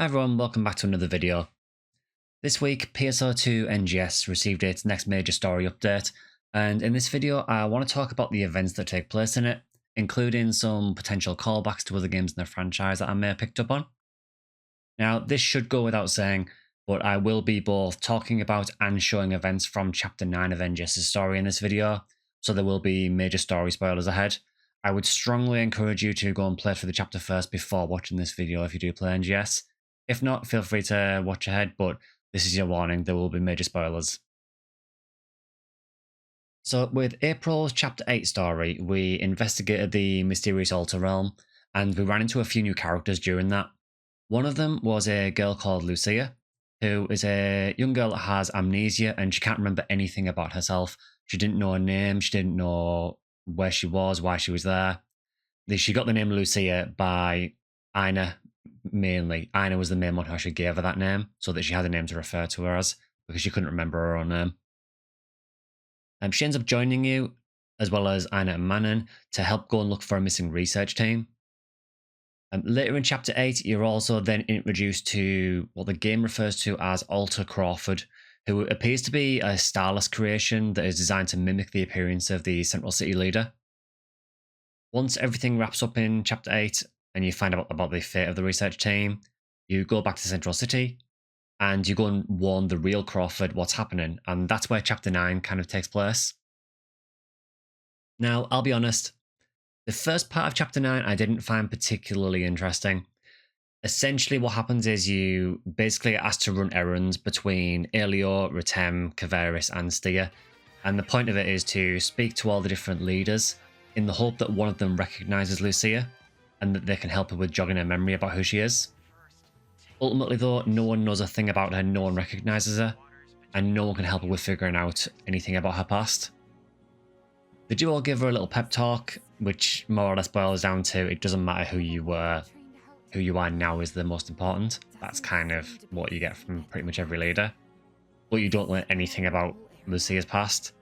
Hi everyone, welcome back to another video. This week, PSO2 NGS received its next major story update, and in this video I want to talk about the events that take place in it, including some potential callbacks to other games in the franchise that I may have picked up on. Now, this should go without saying, but I will be both talking about and showing events from Chapter 9 of NGS's story in this video, so there will be major story spoilers ahead. I would strongly encourage you to go and play through the chapter first before watching this video if you do play NGS. If not, feel free to watch ahead, but this is your warning, there will be major spoilers. So with April's Chapter 8 story, we investigated the mysterious Altar Realm, and we ran into a few new characters during that. One of them was a girl called Lucia, who is a young girl that has amnesia and she can't remember anything about herself. She didn't know her name, she didn't know where she was, why she was there. She got the name Lucia by Ina, mainly. Ina was the main one who actually gave her that name, so that she had a name to refer to her as, because she couldn't remember her own name. She ends up joining you, as well as Ina and Manon, to help go and look for a missing research team. Later in Chapter 8, you're also then introduced to what the game refers to as Alter Crawford, who appears to be a starless creation that is designed to mimic the appearance of the Central City leader. Once everything wraps up in Chapter 8, and you find out about the fate of the research team, you go back to Central City, and you go and warn the real Crawford what's happening, and that's where Chapter 9 kind of takes place. Now, I'll be honest, the first part of Chapter 9 I didn't find particularly interesting. Essentially what happens is you basically are asked to run errands between Aelio, Ritem, Caveris and Stia, and the point of it is to speak to all the different leaders in the hope that one of them recognises Lucia and that they can help her with jogging her memory about who she is. Ultimately though, no one knows a thing about her, no one recognises her, and no one can help her with figuring out anything about her past. They do all give her a little pep talk, which more or less boils down to it doesn't matter who you were, who you are now is the most important. That's kind of what you get from pretty much every leader. But you don't learn anything about Lucia's past.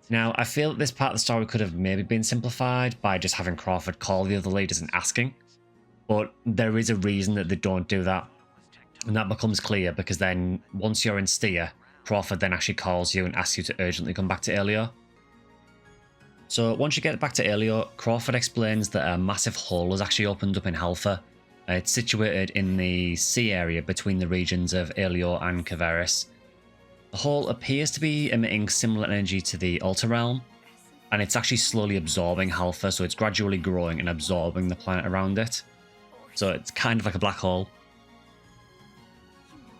Now, I feel that this part of the story could have maybe been simplified by just having Crawford call the other leaders and asking. But there is a reason that they don't do that. And that becomes clear because then, once you're in Stia, Crawford then actually calls you and asks you to urgently come back to Aelio. So once you get back to Aelio, Crawford explains that a massive hole has actually opened up in Halfa. It's situated in the sea area between the regions of Aelio and Caveris. The hole appears to be emitting similar energy to the Altar Realm, and it's actually slowly absorbing Halfa, so it's gradually growing and absorbing the planet around it. So it's kind of like a black hole.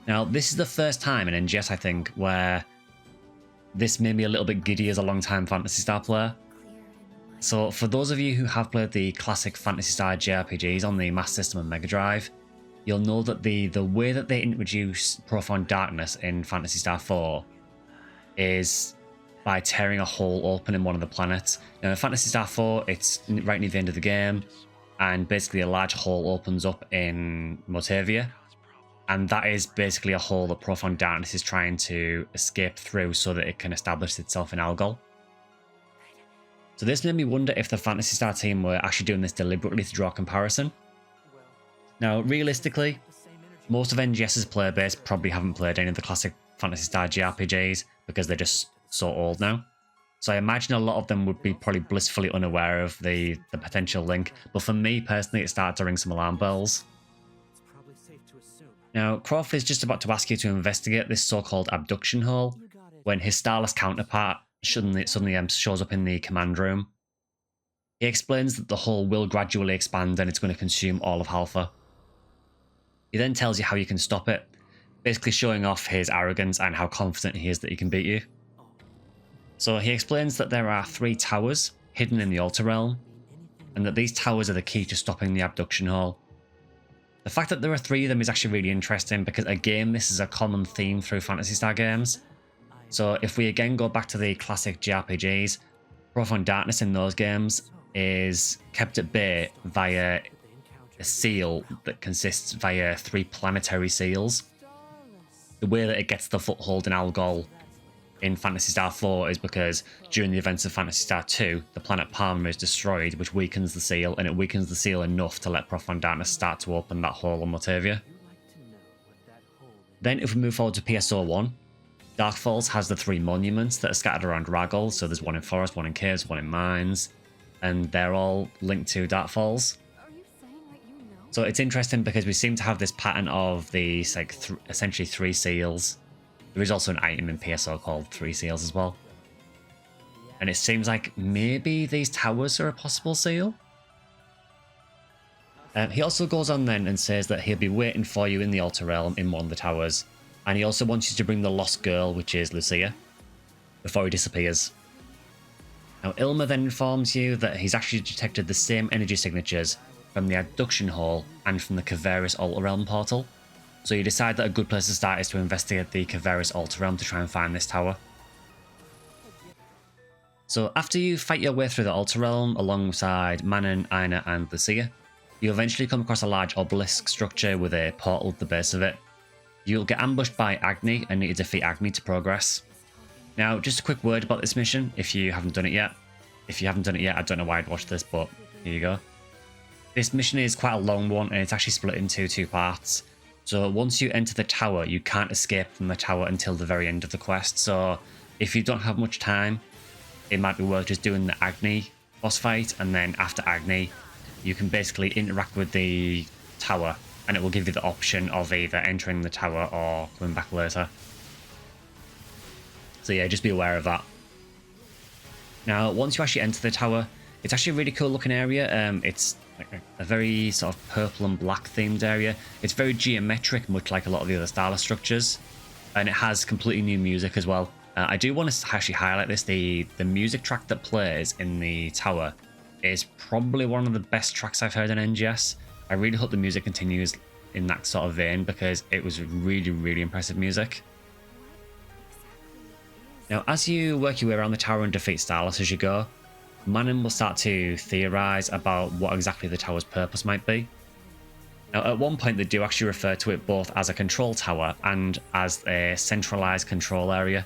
Now, this is the first time in NGS, I think, where this made me a little bit giddy as a long-time Phantasy Star player. So for those of you who have played the classic Phantasy Star JRPGs on the Master System and Mega Drive, you'll know that the way that they introduce Profound Darkness in Phantasy Star 4 is by tearing a hole open in one of the planets. Now in Phantasy Star 4, it's right near the end of the game, and basically a large hole opens up in Motavia, and that is basically a hole that Profound Darkness is trying to escape through so that it can establish itself in Algol. So this made me wonder if the Phantasy Star team were actually doing this deliberately to draw a comparison. Now, realistically, most of NGS's player base probably haven't played any of the classic Phantasy Star JRPGs because they're just so old now. So I imagine a lot of them would be probably blissfully unaware of the potential link, but for me personally it started to ring some alarm bells. Now, Crawford is just about to ask you to investigate this so-called abduction hole when his starless counterpart suddenly shows up in the command room. He explains that the hole will gradually expand and it's going to consume all of Halfa. He then tells you how you can stop it, basically showing off his arrogance and how confident he is that he can beat you. So he explains that there are 3 towers hidden in the Altar Realm, and that these towers are the key to stopping the abduction hole. The fact that there are 3 of them is actually really interesting because, again, this is a common theme through Phantasy Star games. So if we again go back to the classic JRPGs, Profound Darkness in those games is kept at bay via a seal that consists via 3 planetary seals. The way that it gets the foothold in Algol in Phantasy Star 4 is because during the events of Phantasy Star 2, the planet Palmer is destroyed, which weakens the seal, and it weakens the seal enough to let Profound Darkness start to open that hole on Motavia. Then if we move forward to PSO1, Darkfalls has the 3 monuments that are scattered around Raggle. So there's one in forest, one in caves, one in mines, and they're all linked to Darkfalls. So it's interesting because we seem to have this pattern of these like essentially 3 seals. There is also an item in PSO called 3 seals as well. And it seems like maybe these towers are a possible seal. He also goes on then and says that he'll be waiting for you in the Altar Realm in one of the towers. And he also wants you to bring the lost girl, which is Lucia, before he disappears. Now Ilma then informs you that he's actually detected the same energy signatures from the abduction hole and from the Caveris Altar Realm portal. So you decide that a good place to start is to investigate the Caveris Altar Realm to try and find this tower. So after you fight your way through the Altar Realm alongside Manon, Aina and Lucia, you eventually come across a large obelisk structure with a portal at the base of it. You'll get ambushed by Agni and need to defeat Agni to progress. Now, just a quick word about this mission if you haven't done it yet. If you haven't done it yet, I don't know why I'd watch this, but here you go. This mission is quite a long one and it's actually split into 2 parts. So once you enter the tower, you can't escape from the tower until the very end of the quest. So if you don't have much time, it might be worth just doing the Agni boss fight, and then after Agni, you can basically interact with the tower and it will give you the option of either entering the tower or coming back later. So yeah, just be aware of that. Now, once you actually enter the tower, it's actually a really cool looking area. It's like a very sort of purple and black themed area. It's very geometric, much like a lot of the other Starless structures. And it has completely new music as well. I do want to actually highlight this. The music track that plays in the tower is probably one of the best tracks I've heard in NGS. I really hope the music continues in that sort of vein because it was really, really impressive music. Now, as you work your way around the tower and defeat Starless as you go, Manon will start to theorise about what exactly the tower's purpose might be. Now, at one point they do actually refer to it both as a control tower and as a centralised control area,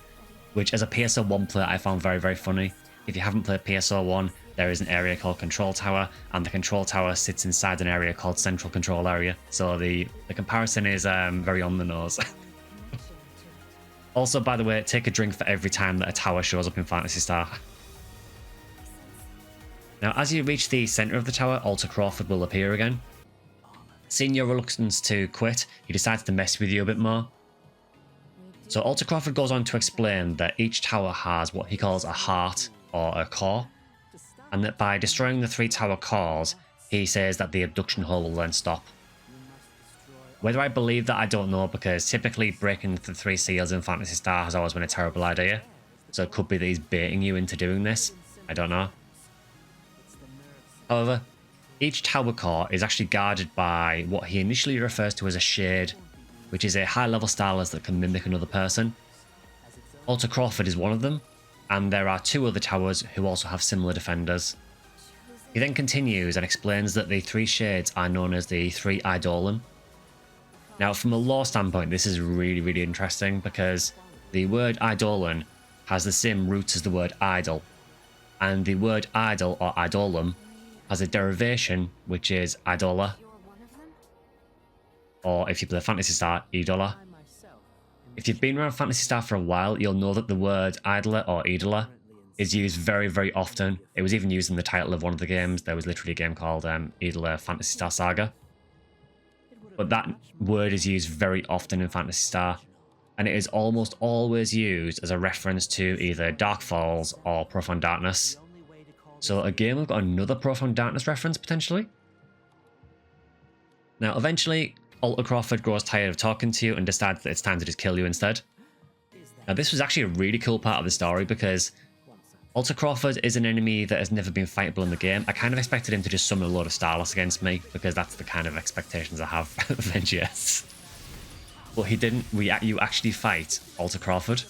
which as a PSO1 player I found very, very funny. If you haven't played PSO1, there is an area called Control Tower, and the Control Tower sits inside an area called Central Control Area. So the comparison is very on the nose. Also, by the way, take a drink for every time that a tower shows up in Phantasy Star. Now, as you reach the centre of the tower, Altar Crawford will appear again. Seeing your reluctance to quit, he decides to mess with you a bit more. So Altar Crawford goes on to explain that each tower has what he calls a heart or a core, and that by destroying the 3 tower cores, he says that the abduction hole will then stop. Whether I believe that, I don't know, because typically breaking the 3 seals in Phantasy Star has always been a terrible idea. So it could be that he's baiting you into doing this. I don't know. However, each tower core is actually guarded by what he initially refers to as a shade, which is a high-level Starless that can mimic another person. Altar Crawford is one of them, and there are 2 other towers who also have similar defenders. He then continues and explains that the 3 shades are known as the 3 Eidolon. Now, from a lore standpoint, this is really, really interesting because the word Eidolon has the same roots as the word idol, and the word idol or Eidolon has a derivation which is Idola, or if you play Phantasy Star, Idola. If you've been around Phantasy Star for a while, you'll know that the word Idola or Idola is used very, very often. It was even used in the title of one of the games. There was literally a game called Idola Phantasy Star Saga. But that word is used very often in Phantasy Star, and it is almost always used as a reference to either Dark Falls or Profound Darkness. So again, we've got another Profound Darkness reference, potentially. Now, eventually, Altar Crawford grows tired of talking to you and decides that it's time to just kill you instead. Now, this was actually a really cool part of the story because Altar Crawford is an enemy that has never been fightable in the game. I kind of expected him to just summon a load of Starless against me because that's the kind of expectations I have of NGS. But he didn't. You actually fight Altar Crawford.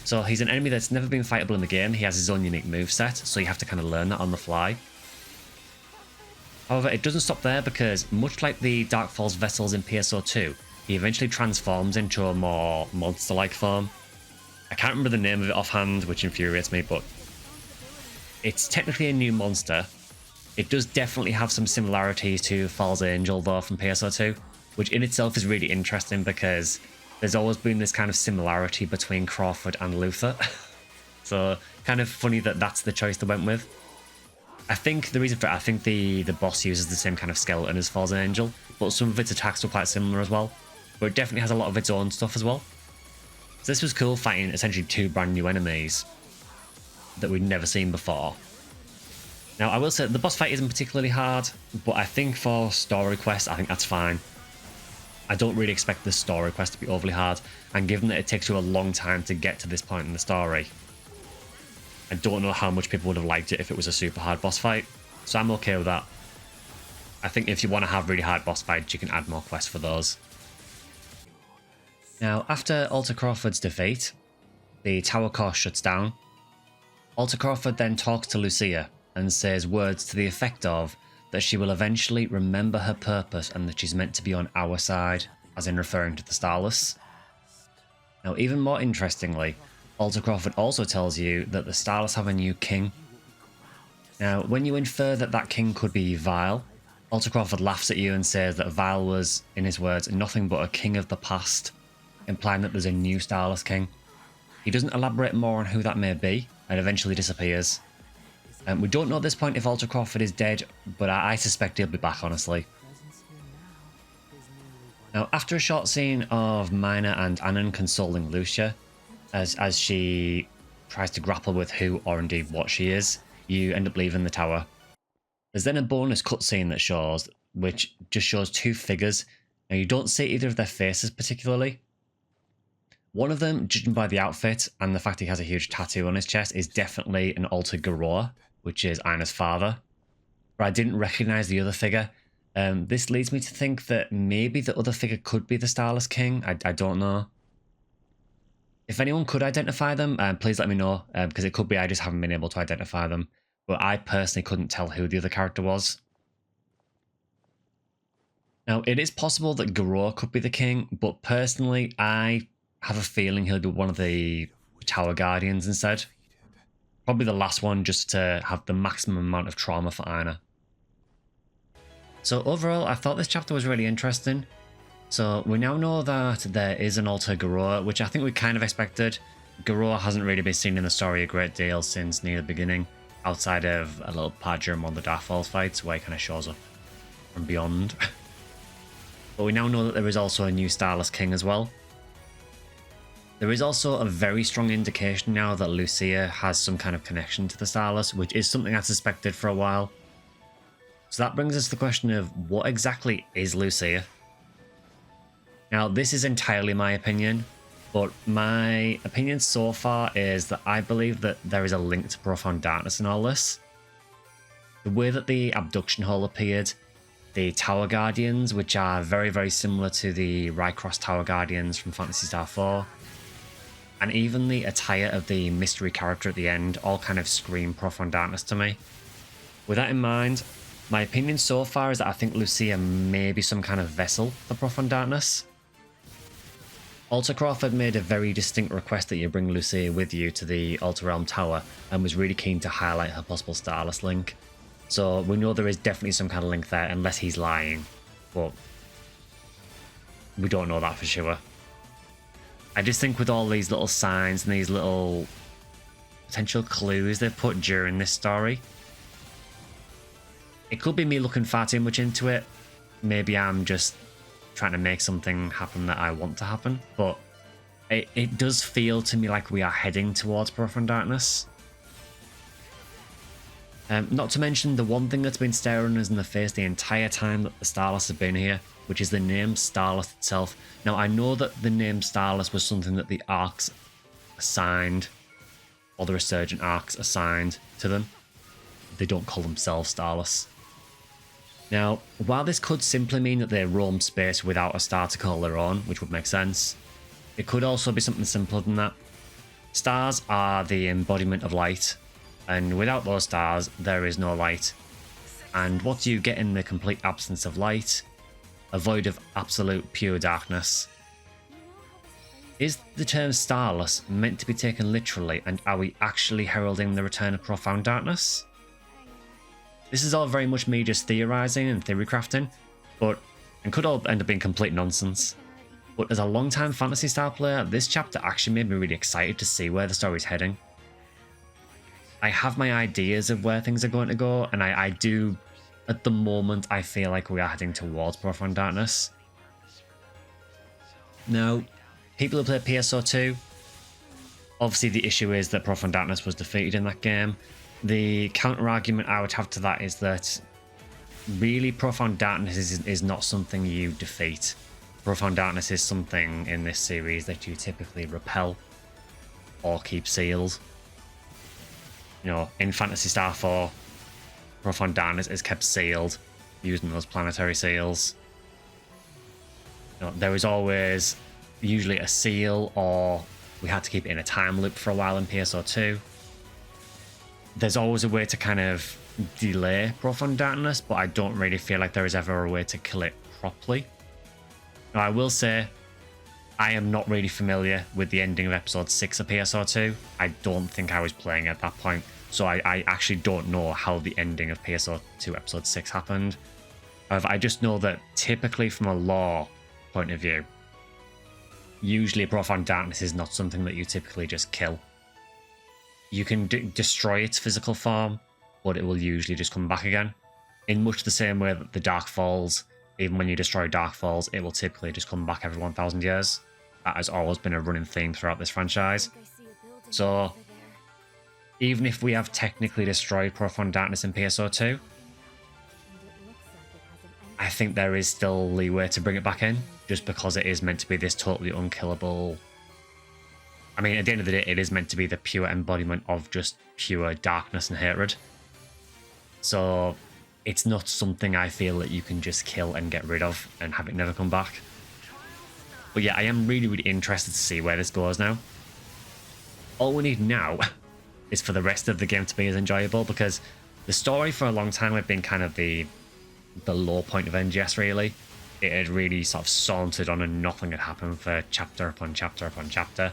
So he's an enemy that's never been fightable in the game. He has his own unique moveset, so you have to kind of learn that on the fly. However, it doesn't stop there because, much like the Dark Falls vessels in PSO2, he eventually transforms into a more monster-like form. I can't remember the name of it offhand, which infuriates me, but it's technically a new monster. It does definitely have some similarities to Falls Angel, though, from PSO2. which in itself is really interesting because there's always been this kind of similarity between Crawford and Luther. So kind of funny that that's the choice they went with. I think the reason for it, I think the boss uses the same kind of skeleton as Fallen Angel, but some of its attacks were quite similar as well. But it definitely has a lot of its own stuff as well. So this was cool, fighting essentially 2 brand new enemies that we'd never seen before. Now I will say the boss fight isn't particularly hard, but I think for story quests, I think that's fine. I don't really expect the story quest to be overly hard, and given that it takes you a long time to get to this point in the story, I don't know how much people would have liked it if it was a super hard boss fight, so I'm okay with that. I think if you want to have really hard boss fights, you can add more quests for those. Now, after Alter Crawford's defeat, the tower core shuts down. Alter Crawford then talks to Lucia and says words to the effect of that she will eventually remember her purpose and that she's meant to be on our side, as in referring to the Starless. Now, even more interestingly, Alter Crawford also tells you that the Starless have a new king. Now, when you infer that that king could be Vile, Alter Crawford laughs at you and says that Vile was, in his words, nothing but a king of the past, implying that there's a new Starless king. He doesn't elaborate more on who that may be, and eventually disappears. We don't know at this point if Alter Crawford is dead, but I suspect he'll be back, honestly. Now, after a short scene of Mina and Annan consoling Lucia, as she tries to grapple with who or indeed what she is, you end up leaving the tower. There's then a bonus cutscene that shows, which just shows 2 figures. Now, you don't see either of their faces particularly. One of them, judging by the outfit and the fact he has a huge tattoo on his chest, is definitely an Alter Garroa, which is Ina's father. But I didn't recognise the other figure. This leads me to think that maybe the other figure could be the Starless King. I don't know. If anyone could identify them, please let me know, because it could be I just haven't been able to identify them. But I personally couldn't tell who the other character was. Now, it is possible that Garroa could be the king, but personally, I have a feeling he'll be one of the Tower Guardians instead. Probably the last one, just to have the maximum amount of trauma for Ina. So overall, I thought this chapter was really interesting. So we now know that there is an Alter Garroa, which I think we kind of expected. Garroa hasn't really been seen in the story a great deal since near the beginning, outside of a little part during one of the Darkfalls fights where he kind of shows up from beyond. But we now know that there is also a new Starless King as well. There is also a very strong indication now that Lucia has some kind of connection to the Starless, which is something I suspected for a while. So that brings us to the question of what exactly is Lucia? Now, this is entirely my opinion, but my opinion so far is that I believe that there is a link to Profound Darkness in all this. The way that the abduction hole appeared, the Tower Guardians, which are very, very similar to the Rycross Tower Guardians from Phantasy Star 4, and even the attire of the mystery character at the end all kind of scream Profound Darkness to me. With that in mind, my opinion so far is that I think Lucia may be some kind of vessel for Profound Darkness. Alter Crawford made a very distinct request that you bring Lucia with you to the Alter Realm Tower and was really keen to highlight her possible Starless link. So we know there is definitely some kind of link there, unless he's lying, but we don't know that for sure. I just think with all these little signs and these little potential clues they've put during this story, it could be me looking far too much into it. Maybe I'm just trying to make something happen that I want to happen, but it does feel to me like we are heading towards Profound Darkness. Not to mention the one thing that's been staring us in the face the entire time that the Starless have been here, which is the name Starless itself. Now, I know that the name Starless was something that the Arcs assigned, or the Resurgent Arcs assigned to them. They don't call themselves Starless. Now, while this could simply mean that they roam space without a star to call their own, which would make sense, it could also be something simpler than that. Stars are the embodiment of light, and without those stars, there is no light. And what do you get in the complete absence of light? A void of absolute pure darkness. Is the term Starless meant to be taken literally, and are we actually heralding the return of Profound Darkness? This is all very much me just theorising and theory crafting, but and could all end up being complete nonsense. But as a long-time Phantasy Star player, this chapter actually made me really excited to see where the story's heading. I have my ideas of where things are going to go, and I do, at the moment, I feel like we are heading towards Profound Darkness. Now, people who play PSO2, obviously the issue is that Profound Darkness was defeated in that game. The counter-argument I would have to that is that really Profound Darkness is not something you defeat. Profound Darkness is something in this series that you typically repel or keep sealed. You know, in Phantasy Star 4, Profound Darkness is kept sealed using those planetary seals. You know, there is always usually a seal, or we had to keep it in a time loop for a while in PSO2. There's always a way to kind of delay Profound Darkness, but I don't really feel like there is ever a way to kill it properly. Now, I will say, I am not really familiar with the ending of episode 6 of PSO2. I don't think I was playing at that point, so I actually don't know how the ending of PSO2 episode 6 happened. However, I just know that typically from a lore point of view, usually Profound Darkness is not something that you typically just kill. You can destroy its physical form, but it will usually just come back again. In much the same way that the Dark Falls, even when you destroy Dark Falls, it will typically just come back every 1,000 years. That has always been a running theme throughout this franchise. So, even if we have technically destroyed Profound Darkness in PSO2, I think there is still leeway to bring it back in, just because it is meant to be this totally unkillable... I mean, at the end of the day, it is meant to be the pure embodiment of just pure darkness and hatred. So, it's not something I feel that you can just kill and get rid of and have it never come back. But yeah, I am really, really interested to see where this goes now. All we need now is for the rest of the game to be as enjoyable, because the story for a long time had been kind of the low point of NGS, really. It had really sort of sauntered on and nothing had happened for chapter upon chapter upon chapter.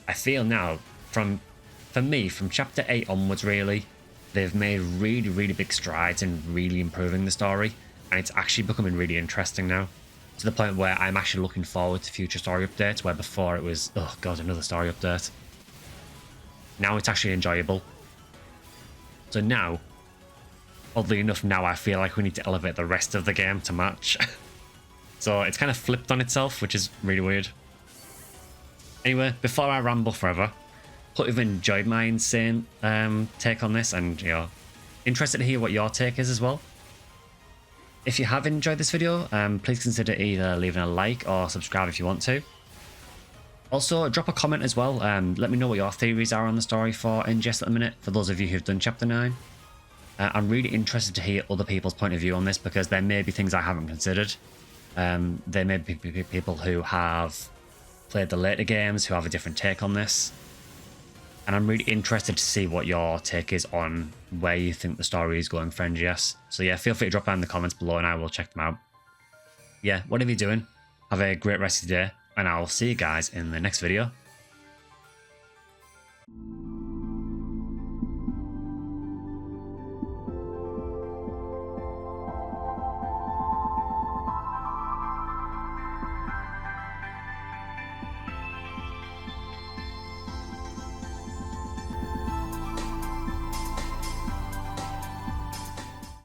I feel now, for me, from chapter 8 onwards, really, they've made really, really big strides in really improving the story, and it's actually becoming really interesting now, to the point where I'm actually looking forward to future story updates, where before it was, oh god, another story update. Now it's actually enjoyable. So now, oddly enough, now I feel like we need to elevate the rest of the game to match. So it's kind of flipped on itself, which is really weird. Anyway, before I ramble forever, hope you've enjoyed my insane take on this, and interested to hear what your take is as well. If you have enjoyed this video, please consider either leaving a like or subscribe if you want to. Also, drop a comment as well. Let me know what your theories are on the story for NGS at the minute, for those of you who've done Chapter 9. I'm really interested to hear other people's point of view on this, because there may be things I haven't considered. There may be people who have played the later games who have a different take on this. And I'm really interested to see what your take is on where you think the story is going for NGS. So yeah, feel free to drop down in the comments below and I will check them out. Yeah, whatever you're doing, have a great rest of your day, and I'll see you guys in the next video.